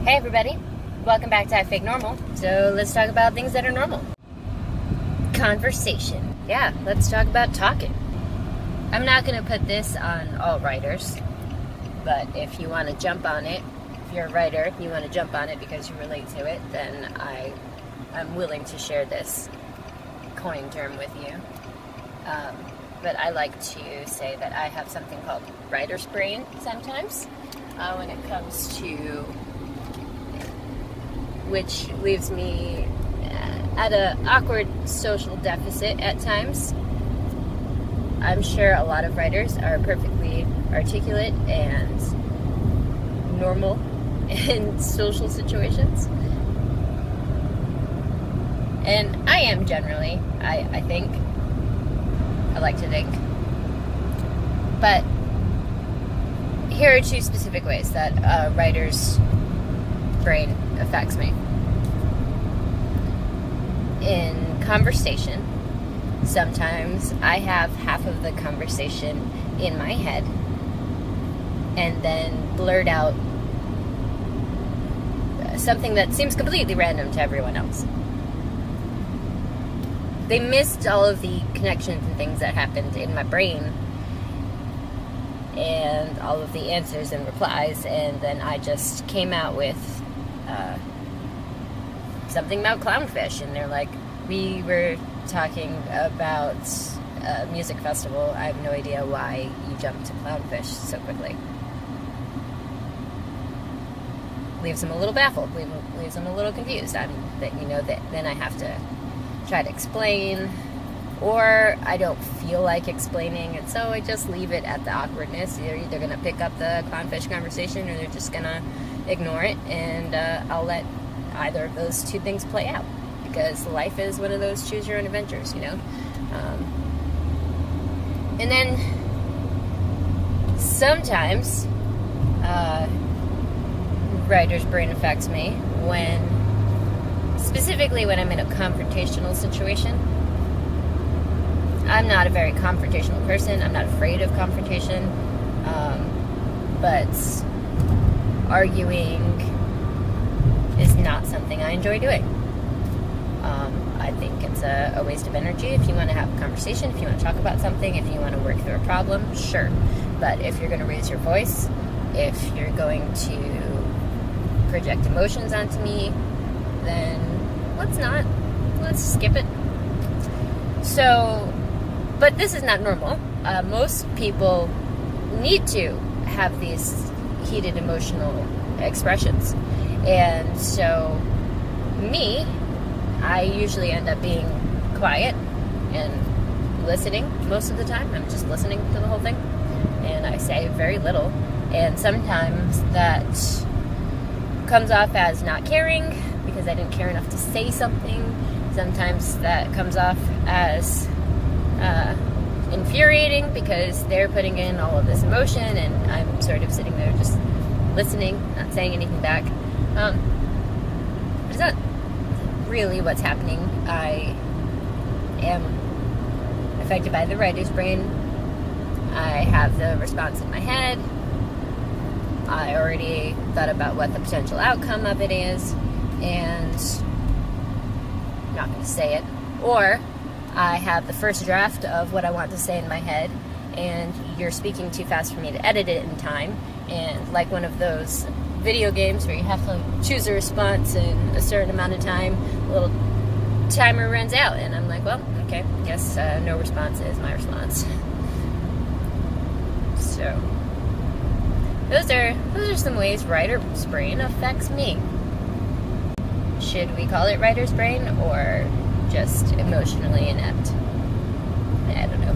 Hey everybody, welcome back to I Fake Normal. So let's talk about things that are normal. Conversation. Yeah, let's talk about talking. I'm not going to put this on all writers, but if you want to jump on it, if you're a writer, you want to jump on it because you relate to it, then I'm willing to share this coin term with you. But I like to say that I have something called writer's brain sometimes when it comes to, which leaves me at an awkward social deficit at times. I'm sure a lot of writers are perfectly articulate and normal in social situations. And I am generally, I think. I like to think. But here are two specific ways that a writer's brain affects me. In conversation, sometimes I have half of the conversation in my head and then blurt out something that seems completely random to everyone else. They missed all of the connections and things that happened in my brain and all of the answers and replies, and then I just came out with something about clownfish, and they're like, we were talking about a music festival. I have no idea why you jumped to clownfish so quickly. Leaves them a little baffled, leaves them a little confused. Then I have to try to explain, or I don't feel like explaining, and so I just leave it at the awkwardness. They're either going to pick up the clownfish conversation or they're just going to ignore it, and I'll let either of those two things play out, because life is one of those choose your own adventures, and then sometimes writer's brain affects me specifically when I'm in a confrontational situation. I'm not a very confrontational person. I'm not afraid of confrontation. But arguing is not something I enjoy doing. I think it's a waste of energy. If you want to have a conversation, if you want to talk about something, if you want to work through a problem, sure. But if you're going to raise your voice, if you're going to project emotions onto me, then let's skip it. So, but this is not normal. Most people need to have these heated emotional expressions. And so, I usually end up being quiet and listening most of the time. I'm just listening to the whole thing. And I say very little. And sometimes that comes off as not caring, because I didn't care enough to say something. Sometimes that comes off as infuriating, because they're putting in all of this emotion and I'm sort of sitting there just listening, not saying anything back. But it's not really what's happening. I am affected by the writer's brain. I have the response in my head. I already thought about what the potential outcome of it is, and I'm not going to say it. Or I have the first draft of what I want to say in my head, and you're speaking too fast for me to edit it in time. And like one of those video games where you have to choose a response in a certain amount of time, a little timer runs out, and I'm like, well, okay, guess no response is my response. So those are some ways writer's brain affects me. Should we call it writer's brain or just emotionally inept? I don't know.